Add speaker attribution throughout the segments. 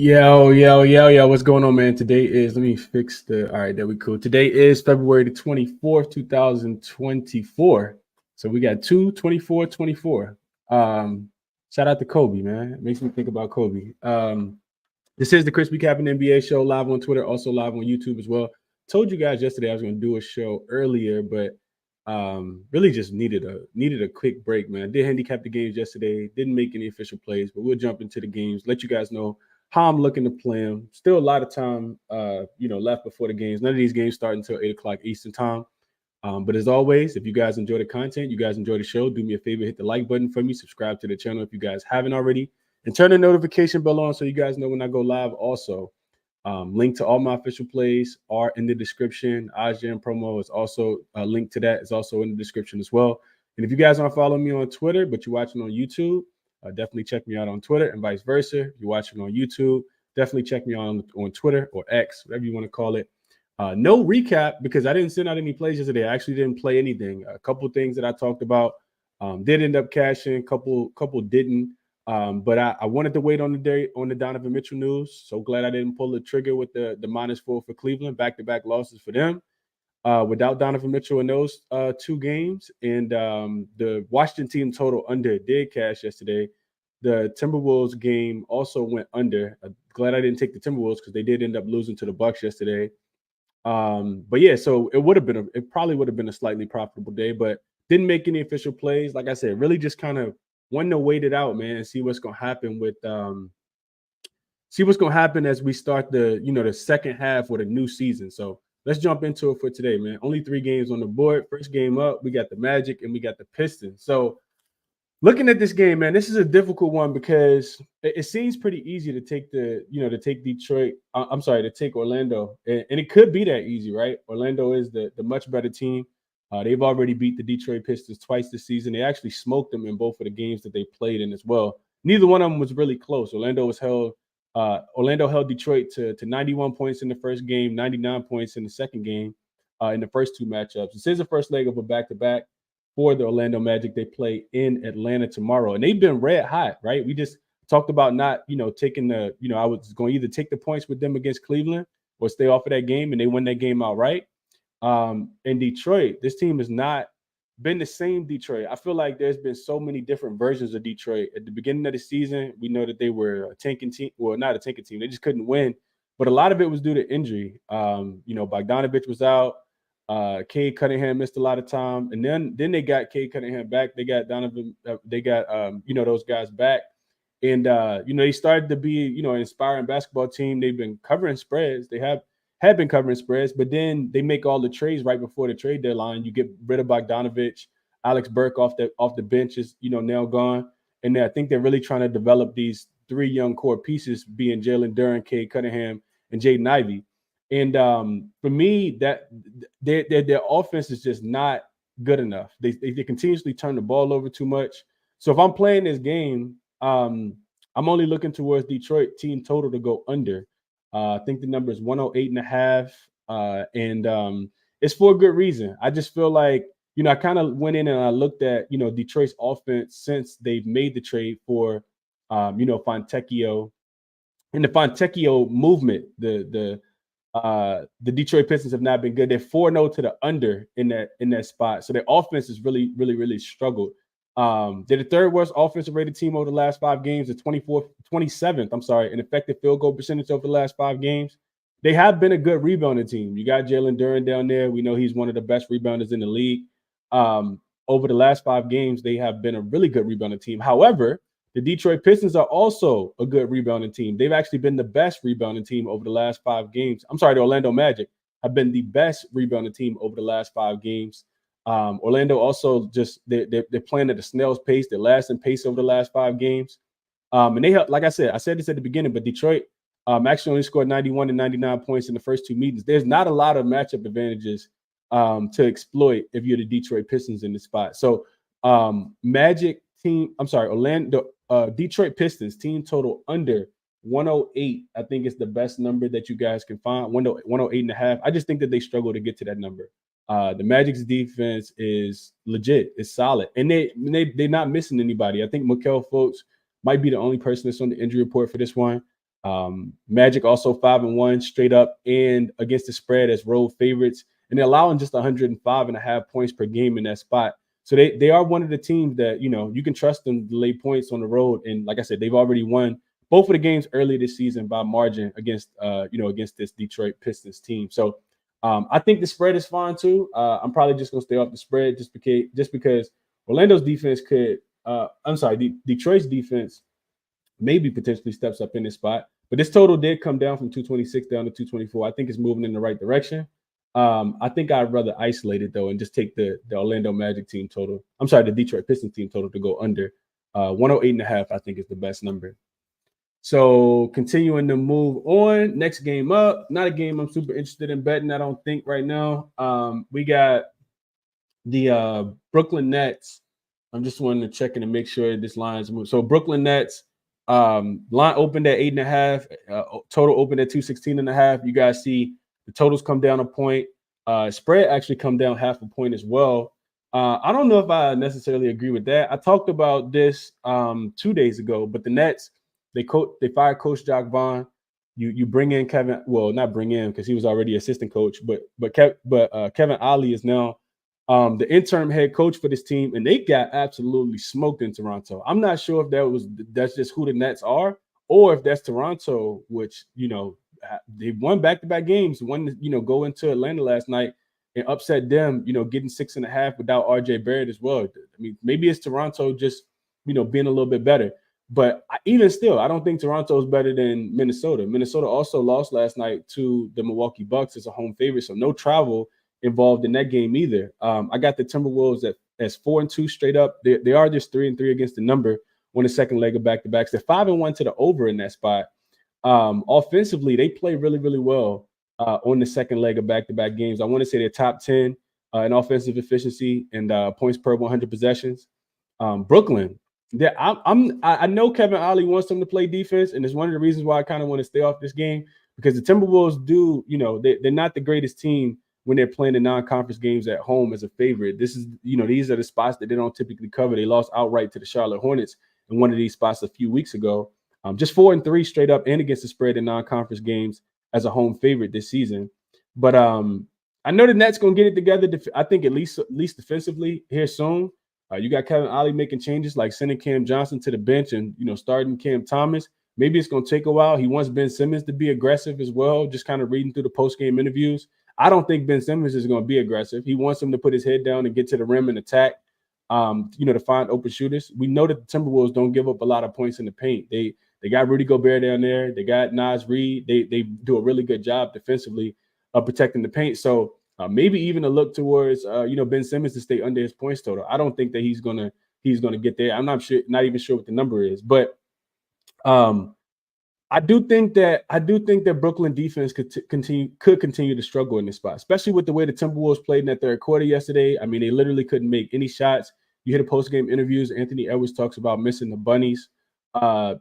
Speaker 1: Yo, what's going on, man? Today is, let me fix all right, there we go. Today is February the 24th, 2024. So we got 2/24/24. Shout out to Kobe, man. It makes me think about Kobe. This is the ChrisBeCappinn NBA show, live on Twitter, also live on YouTube as well. Told you guys yesterday I was going to do a show earlier, but really just needed a quick break, man. I did handicap the games yesterday, didn't make any official plays, but we'll jump into the games, let you guys know how I'm looking to play them. Still a lot of time, left before the games. None of these games start until 8 o'clock Eastern time. But as always, if you guys enjoy the content, you guys enjoy the show, do me a favor, hit the like button for me, subscribe to the channel if you guys haven't already, and turn the notification bell on so you guys know when I go live. Also, link to all my official plays are in the description. Ajahn promo is also a link to that is also in the description as well. And if you guys aren't following me on Twitter, but you're watching on YouTube, definitely check me out on Twitter, and vice versa. If you're watching on YouTube, definitely check me on Twitter or X, whatever you want to call it. No recap because I didn't send out any plays yesterday. I actually didn't play anything. A couple things that I talked about did end up cashing. Couple didn't. But I wanted to wait on the Donovan Mitchell news. So glad I didn't pull the trigger with the -4 for Cleveland. Back-to-back losses for them. Without Donovan Mitchell in those two games, and the Washington team total under did cash yesterday. The Timberwolves game also went under. I'm glad I didn't take the Timberwolves because they did end up losing to the Bucks yesterday. But yeah, so it probably would have been a slightly profitable day, but didn't make any official plays. Like I said, really just kind of wanted to wait it out, man, and see what's gonna happen as we start the second half with a new season. So let's jump into it for today, man. Only 3 games on the board. First game up, we got the Magic and we got the Pistons. So looking at this game, man, this is a difficult one because it seems pretty easy to take Detroit. To take Orlando, and it could be that easy, right? Orlando is the much better team. They've already beat the Detroit Pistons twice this season. They actually smoked them in both of the games that they played in as well. Neither one of them was really close. Orlando held Detroit to 91 points in the first game, 99 points in the second game, in the first 2 matchups. This is the first leg of a back-to-back for the Orlando Magic. They play in Atlanta tomorrow, and they've been red hot, right? We just talked about not, taking I was going to either take the points with them against Cleveland or stay off of that game, and they win that game outright. In Detroit, this team has not been the same Detroit. I feel like there's been so many different versions of Detroit. At the beginning of the season, we know that they were a tanking team. Well, not a tanking team. They just couldn't win. But a lot of it was due to injury. Bogdanovich was out. Cade Cunningham missed a lot of time. And then they got Cade Cunningham back. They got Donovan. They got, those guys back. And, they started to be, an inspiring basketball team. They've been covering spreads. They have been covering spreads, but then they make all the trades right before the trade deadline. You get rid of Bogdanovich. Alex Burke off the bench is, now gone. And I think they're really trying to develop these 3 young core pieces, being Jalen Duren, Cade Cunningham, and Jaden Ivey. And for me, that their offense is just not good enough. They continuously turn the ball over too much. So if I'm playing this game, I'm only looking towards Detroit team total to go under. I think the number is 108.5, and it's for a good reason. I just feel like, I kind of went in and I looked at, Detroit's offense since they've made the trade for, Fontecchio. And the Fontecchio movement, the Detroit Pistons have not been good. They're 4-0 to the under in that spot. So their offense has really, really, really struggled. They're the 3rd worst offensive rated team over the last 5 games, the 27th, in effective field goal percentage over the last 5 games. They have been a good rebounding team. You got Jalen Duren down there. We know he's one of the best rebounders in the league. Over the last 5 games, they have been a really good rebounding team. However, the Detroit Pistons are also a good rebounding team. They've actually been the best rebounding team over the last 5 games. The Orlando Magic have been the best rebounding team over the last 5 games. Orlando also they're playing at a snail's pace. They're last in pace over the last 5 games. And they have, like I said this at the beginning, but Detroit actually only scored 91 and 99 points in the first 2 meetings. There's not a lot of matchup advantages to exploit if you're the Detroit Pistons in this spot. So Detroit Pistons team total under 108. I think it's the best number that you guys can find. 108.5. I just think that they struggle to get to that number. The Magic's defense is legit. It's solid. And they're not missing anybody. I think Markelle Fultz might be the only person that's on the injury report for this one. Magic also 5-1 straight up and against the spread as road favorites, and they're allowing just 105.5 points per game in that spot. So they are one of the teams that, you can trust them to lay points on the road. And like I said, they've already won both of the games early this season by margin against this Detroit Pistons team. So I think the spread is fine too. I'm probably just gonna stay off the spread just because Orlando's defense Detroit's defense maybe potentially steps up in this spot. But this total did come down from 226 down to 224. I think it's moving in the right direction. I think I'd rather isolate it though and just take the Orlando Magic team total. I'm sorry, the Detroit Pistons team total to go under 108.5. I think is the best number. So continuing to move on, next game up, not a game I'm super interested in betting, I don't think right now. We got the Brooklyn Nets. I'm just wanting to check in and make sure this line is moved. So Brooklyn Nets line opened at 8.5, total opened at 216.5. You guys see the totals come down a point. Spread actually come down half a point as well. I don't know if I necessarily agree with that. I talked about this 2 days ago, but the Nets, they fired Coach Jacques Vaughn. You bring in Kevin, well, not bring in because he was already assistant coach, but Kevin Ollie is now the interim head coach for this team, and they got absolutely smoked in Toronto. I'm not sure if that's just who the Nets are, or if that's Toronto, which they won back-to-back games. One, go into Atlanta last night and upset them, getting 6.5 without RJ Barrett as well. I mean, maybe it's Toronto just, being a little bit better. But even still, I don't think Toronto is better than Minnesota. Minnesota also lost last night to the Milwaukee Bucks as a home favorite, so no travel involved in that game either. I got the Timberwolves as 4-2 straight up. They are just 3-3 against the number on the second leg of back-to-backs. They're 5-1 to the over in that spot. Offensively, they play really, really well on the second leg of back-to-back games. I want to say they're top 10 in offensive efficiency and points per 100 possessions. Brooklyn, I know Kevin Ollie wants them to play defense, and it's one of the reasons why I kind of want to stay off this game, because the Timberwolves they're not the greatest team when they're playing the non-conference games at home as a favorite. This is, these are the spots that they don't typically cover. They lost outright to the Charlotte Hornets in one of these spots a few weeks ago. Just 4-3 straight up and against the spread in non-conference games as a home favorite this season. But I know the Nets going to get it together. I think at least defensively here soon. You got Kevin Ollie making changes like sending Cam Johnson to the bench and, starting Cam Thomas. Maybe it's going to take a while. He wants Ben Simmons to be aggressive as well, just kind of reading through the post-game interviews. I don't think Ben Simmons is going to be aggressive. He wants him to put his head down and get to the rim and attack, to find open shooters. We know that the Timberwolves don't give up a lot of points in the paint. They got Rudy Gobert down there. They got Naz Reid. They do a really good job defensively of protecting the paint. So maybe even a look towards Ben Simmons to stay under his points total. I don't think that he's gonna get there. I'm not even sure what the number is, but I do think that Brooklyn defense could continue to struggle in this spot, especially with the way the Timberwolves played in that third quarter yesterday. I mean, they literally couldn't make any shots. You hear the post-game interviews. Anthony Edwards talks about missing the bunnies,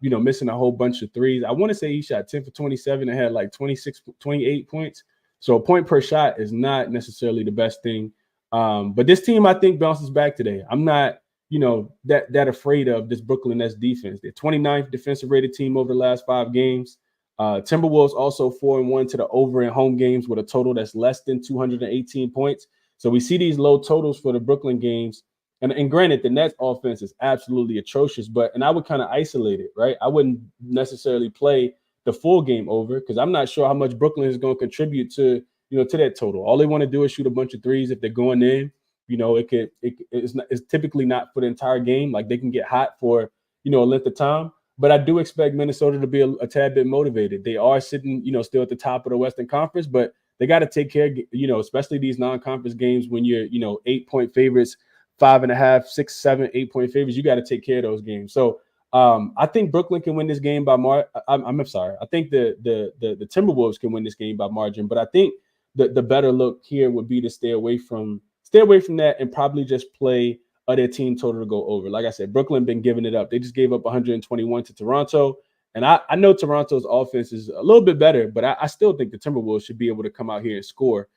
Speaker 1: missing a whole bunch of threes. I want to say he shot 10 for 27 and had like 28 points. So a point per shot is not necessarily the best thing. But this team, I think, bounces back today. I'm not, that afraid of this Brooklyn Nets defense. They're 29th defensive rated team over the last 5 games. Timberwolves also 4-1 to the over in home games with a total that's less than 218 points. So we see these low totals for the Brooklyn games. And granted, the Nets offense is absolutely atrocious, and I would kind of isolate it, right? I wouldn't necessarily play the full game over because I'm not sure how much Brooklyn is going to contribute to that total. All they want to do is shoot a bunch of threes. If they're going in, it's typically not for the entire game. Like they can get hot for a length of time. But I do expect Minnesota to be a tad bit motivated. They are sitting still at the top of the Western Conference, but they got to take care, especially these non-conference games when you're 8-point favorites, 5.5, 6, 7, 8-point favorites. You got to take care of those games. So I think Brooklyn can win this game by margin. I'm sorry. I think the Timberwolves can win this game by margin, but I think the better look here would be to stay away from that and probably just play their team total to go over. Like I said, Brooklyn been giving it up. They just gave up 121 to Toronto. And I know Toronto's offense is a little bit better, but I still think the Timberwolves should be able to come out here and score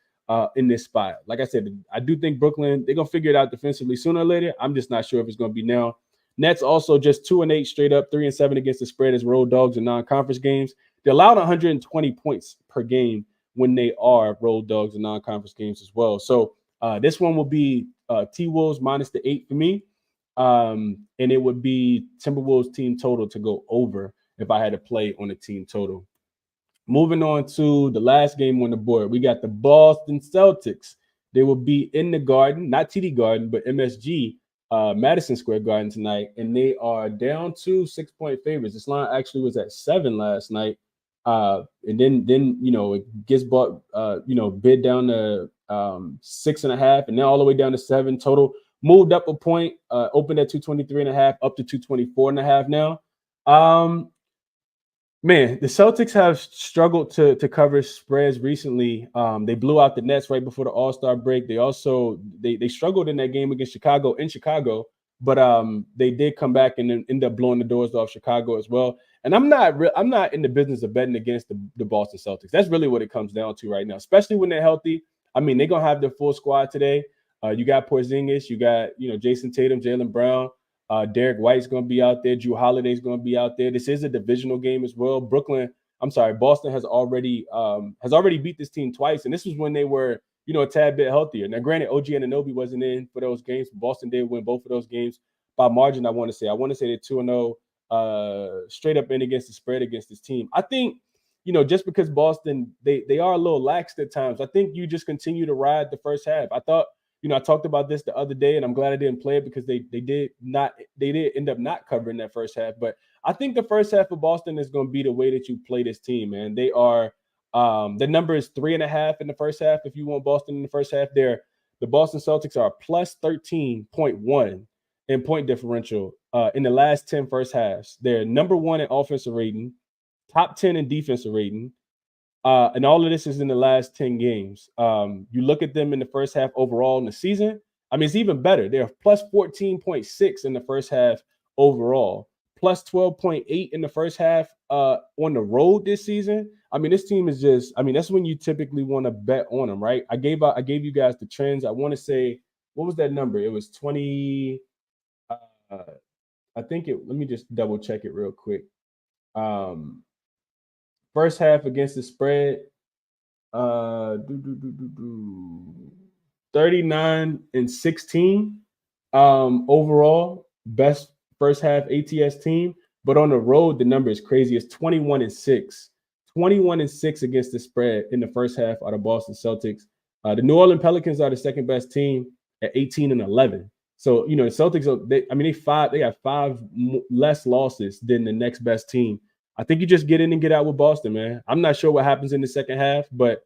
Speaker 1: in this spot. Like I said, I do think Brooklyn, they're going to figure it out defensively sooner or later. I'm just not sure if it's going to be now. Nets also just 2-8 straight up, 3-7 against the spread as road dogs in non-conference games. They allowed 120 points per game when they are road dogs in non-conference games as well. So this one will be T-Wolves minus the 8 for me. And it would be Timberwolves team total to go over if I had to play on a team total. Moving on to the last game on the board, we got the Boston Celtics. They will be in the Garden, not TD Garden, but MSG, Madison Square Garden tonight, and they are down to 6-point favorites. This line actually was at 7 last night, and then it gets bought, bid down to 6.5, and then all the way down to 7 total. Moved up a point, opened at 223.5, up to 224.5 now. Man, the Celtics have struggled to cover spreads recently. They blew out the Nets right before the All-Star break. They also they struggled in that game against Chicago in Chicago, but they did come back and then end up blowing the doors off Chicago as well. And I'm not in the business of betting against the Boston Celtics. That's really what it comes down to right now, especially when they're healthy. I mean, they're gonna have their full squad today. You got Porzingis, you got Jason Tatum, Jaylen Brown. Derek White's going to be out there. Drew Holiday's going to be out there. This is a divisional game as well. Boston has already beat this team twice, and this was when they were, a tad bit healthier. Now, granted, OG Anunoby wasn't in for those games. Boston did win both of those games by margin. I want to say they're 2-0 straight up in against the spread against this team. I think, just because Boston they are a little lax at times. I think you just continue to ride the first half. I thought. I talked about this the other day, and I'm glad I didn't play it because they did end up not covering that first half. But I think the first half of Boston is going to be the way that you play this team, man. They are the number is 3.5 in the first half. If you want Boston in the first half, the Boston Celtics are plus 13.1 in point differential in the last 10 first halves. They're number 1 in offensive rating, top 10 in defensive rating. And all of this is in the last 10 games. You look at them in the first half overall in the season. I mean, it's even better. They're plus 14.6 in the first half overall, plus 12.8 in the first half on the road this season. I mean, this team is just, that's when you typically want to bet on them, right? I gave you guys the trends. I want to say, what was that number? It was 20. Let me just double check it real quick. First half against the spread, 39-16 overall, best first half ATS team. But on the road, the number is crazy. It's 21-6. 21-6 against the spread in the first half are the Boston Celtics. The New Orleans Pelicans are the second best team at 18-11. So, the Celtics, they have 5 less losses than the next best team. I think you just get in and get out with Boston, man. I'm not sure what happens in the second half, but,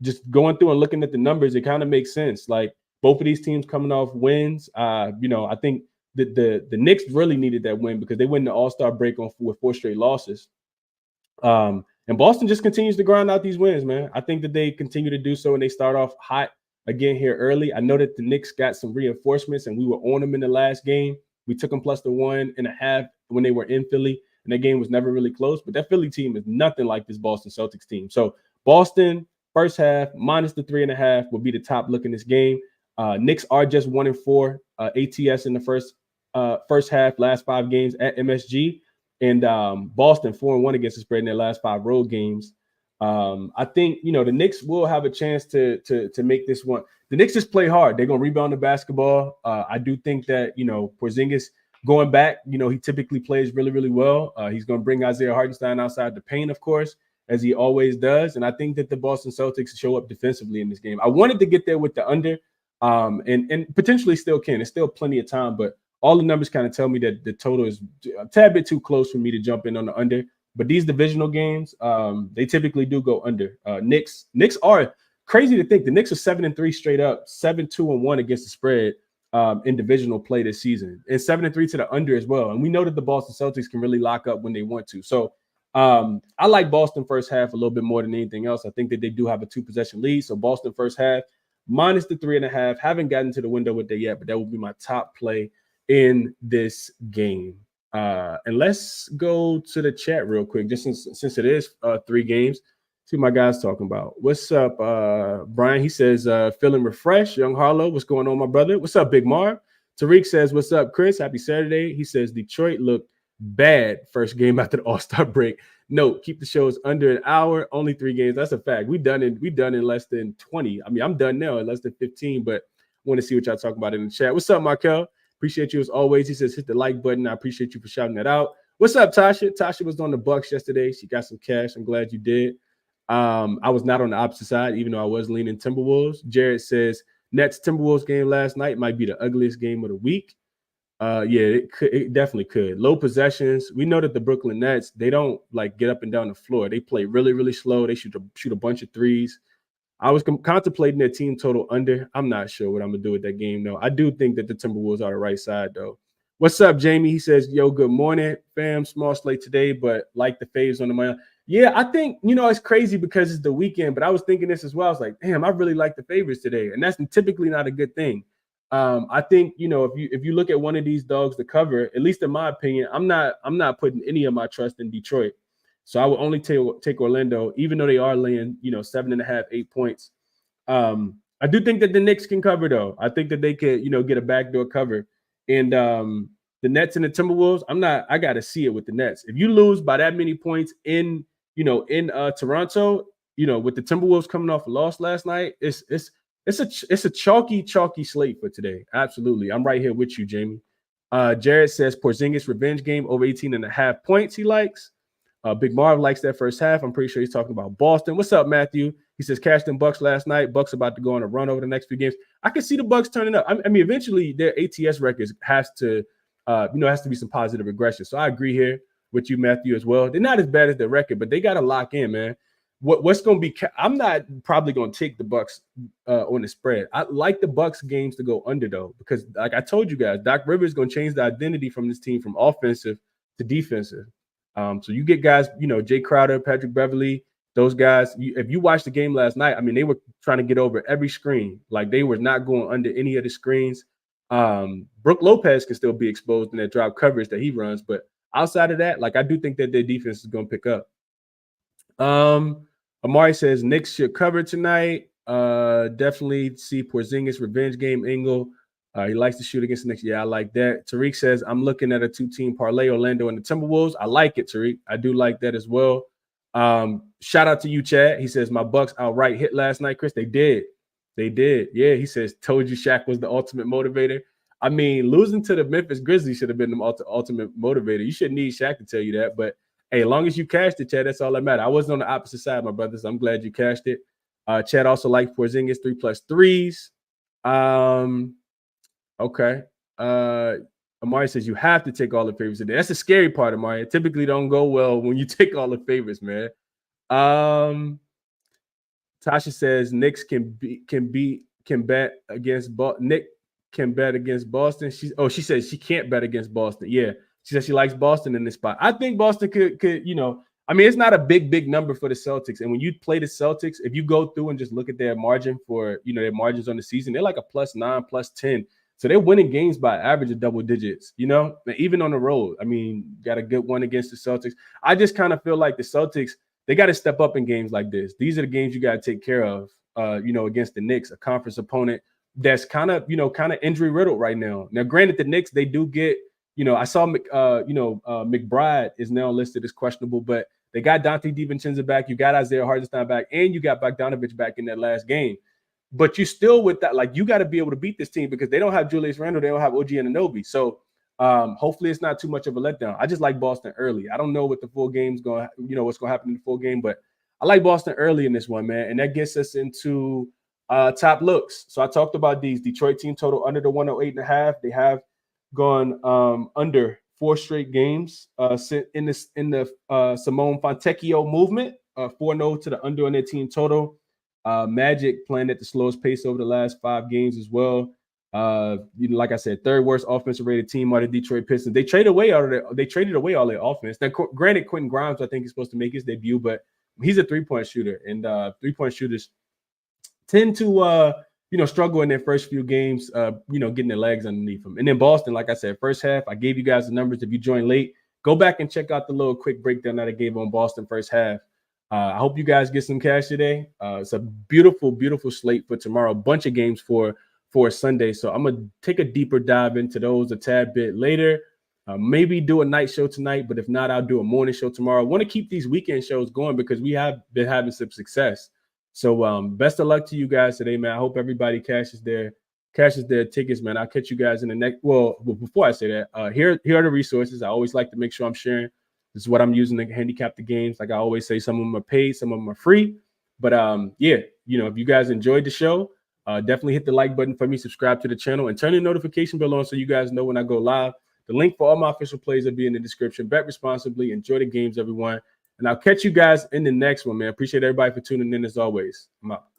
Speaker 1: just going through and looking at the numbers, it kind of makes sense. Like both of these teams coming off wins. I think that the Knicks really needed that win because they went the All-Star break with 4 straight losses. And Boston just continues to grind out these wins, man. I think that they continue to do so, and they start off hot again here early. I know that the Knicks got some reinforcements, and we were on them in the last game. We took them plus the 1.5 when they were in Philly. And that game was never really close, but that Philly team is nothing like this Boston Celtics team. So Boston, first half, minus the 3.5 will be the top look in this game. Knicks are just 1-4 ATS in the first half, last 5 games at MSG. And Boston 4-1 against the spread in their last 5 road games. I think, the Knicks will have a chance to make this one. The Knicks just play hard. They're going to rebound the basketball. I do think that, Porzingis, going back, he typically plays really, really well. He's going to bring Isaiah Hartenstein outside the paint, of course, as he always does. And I think that the Boston Celtics show up defensively in this game. I wanted to get there with the under, and potentially still can. There's still plenty of time, but all the numbers kind of tell me that the total is a tad bit too close for me to jump in on the under. But these divisional games, they typically do go under. Knicks are crazy to think. The Knicks are 7-3 straight up, 7-2-1 against the spread. In divisional play this season, and 7-3 to the under as well. And we know that the Boston Celtics can really lock up when they want to. So I like Boston first half a little bit more than anything else. I think that they do have a 2-possession lead. So Boston first half minus the 3.5. Haven't gotten to the window with that yet, but that will be my top play in this game. And let's go to the chat real quick, just since it is 3 games. See what my guys talking about. What's up, Brian? He says, feeling refreshed. Young Harlow, what's going on, my brother? What's up, Big Marv? Tariq says, what's up, Chris? Happy Saturday. He says, Detroit looked bad first game after the All-Star break. Note, keep the shows under an hour, only 3 games. That's a fact. We done in less than 20. I mean, I'm done now in less than 15, but I want to see what y'all talking about in the chat. What's up, Markel? Appreciate you as always. He says, hit the like button. I appreciate you for shouting that out. What's up, Tasha? Tasha was on the Bucks yesterday. She got some cash. I'm glad you did. I was not on the opposite side, even though I was leaning Timberwolves. Jared says, Nets Timberwolves game last night might be the ugliest game of the week. Yeah, it definitely could. Low possessions. We know that the Brooklyn Nets, they don't like get up and down the floor. They play really, really slow. They shoot a bunch of threes. I was contemplating their team total under. I'm not sure what I'm gonna do with that game though. I do think that the Timberwolves are the right side though. What's up, Jamie? He says, "Yo, good morning, fam. Small slate today, but like the faves on the money." Yeah, I think it's crazy because it's the weekend, but I was thinking this as well. I was like, damn, I really like the favorites today, and that's typically not a good thing. I think if you look at one of these dogs to cover, at least in my opinion, I'm not putting any of my trust in Detroit. So I would only take Orlando, even though they are laying 7.5, 8 points. I do think that the Knicks can cover though. I think that they could get a backdoor cover, and the Nets and the Timberwolves. I got to see it with the Nets. If you lose by that many points in Toronto, with the Timberwolves coming off a loss last night, it's a chalky slate for today. Absolutely. I'm right here with you, Jamie. Jared says Porzingis revenge game over 18.5 points he likes. Big Marv likes that first half. I'm pretty sure he's talking about Boston. What's up, Matthew? He says cashed in Bucks last night. Bucks about to go on a run over the next few games. I can see the Bucks turning up. I mean, eventually their ATS records has to be some positive regression. So I agree here with you, Matthew, as well. They're not as bad as their record, but they got to lock in, man. What's going to be? I'm not probably going to take the Bucks on the spread. I like the Bucks games to go under though, because like I told you guys, Doc Rivers is going to change the identity from this team from offensive to defensive. So you get guys, Jay Crowder, Patrick Beverley, those guys. If you watched the game last night, I mean, they were trying to get over every screen. Like they were not going under any of the screens. Brook Lopez can still be exposed in that drop coverage that he runs, but outside of that, like I do think that their defense is going to pick up. Amari says Knicks should cover tonight. Definitely see Porzingis revenge game angle. He likes to shoot against the Knicks. Yeah, I like that. Tariq says, I'm looking at a 2-team parlay, Orlando and the Timberwolves. I like it, Tariq. I do like that as well. Shout out to you, Chad. He says, my Bucks outright hit last night, Chris. They did. Yeah, he says, told you Shaq was the ultimate motivator. I mean, losing to the Memphis Grizzlies should have been the ultimate motivator. You shouldn't need Shaq to tell you that. But, hey, as long as you cashed it, Chad, that's all that matters. I wasn't on the opposite side, my brothers. I'm glad you cashed it. Chad also liked Porzingis 3+3s. Okay. Amari says you have to take all the favorites today. That's the scary part, Amari. It typically don't go well when you take all the favorites, man. Tasha says Knicks can bet against Nick can bet against Boston. She says she can't bet against Boston. Yeah. She says she likes Boston in this spot. I think Boston could I mean, it's not a big number for the Celtics. And when you play the Celtics, if you go through and just look at their margin for, their margins on the season, they're like a +9, +10. So they're winning games by average of double digits, even on the road. I mean, got a good one against the Celtics. I just kind of feel like the Celtics, they got to step up in games like this. These are the games you got to take care of, against the Knicks, a conference opponent that's kind of injury riddled right now. Now, granted, the Knicks, they do get, I saw, McBride is now listed as questionable, but they got Dante DiVincenzo back. You got Isaiah Hartenstein back, and you got Bogdanovich back in that last game. But you still with that, like you got to be able to beat this team because they don't have Julius Randle, they don't have OG Anunoby. So hopefully it's not too much of a letdown. I just like Boston early. I don't know what the full game's going, what's going to happen in the full game, but I like Boston early in this one, man. And that gets us into top looks. So I talked about these Detroit team total under the 108.5. They have gone under 4 straight games in the Simone Fontecchio movement, 4-0 to the under on their team total. Magic playing at the slowest pace over the last 5 games as well. Like I said, 3rd worst offensive rated team are the Detroit Pistons. They traded away all their offense. Now, granted, Quentin Grimes, I think, is supposed to make his debut, but he's a 3-point shooter, and 3-point shooters tend to struggle in their first few games, getting their legs underneath them. And then Boston, like I said, first half, I gave you guys the numbers. If you joined late, go back and check out the little quick breakdown that I gave on Boston first half. I hope you guys get some cash today. It's a beautiful, beautiful slate for tomorrow. A bunch of games for Sunday. So I'm going to take a deeper dive into those a tad bit later. Maybe do a night show tonight, but if not, I'll do a morning show tomorrow. I want to keep these weekend shows going because we have been having some success. So best of luck to you guys today, man. I hope everybody cashes their tickets, man. I'll catch you guys in the next. Well, before I say that, here are the resources. I always like to make sure I'm sharing. This is what I'm using to handicap the games. Like I always say, some of them are paid, some of them are free. But yeah, if you guys enjoyed the show, definitely hit the like button for me, subscribe to the channel, and turn the notification bell on so you guys know when I go live. The link for all my official plays will be in the description. Bet responsibly. Enjoy the games, everyone. And I'll catch you guys in the next one, man. Appreciate everybody for tuning in as always. I'm out.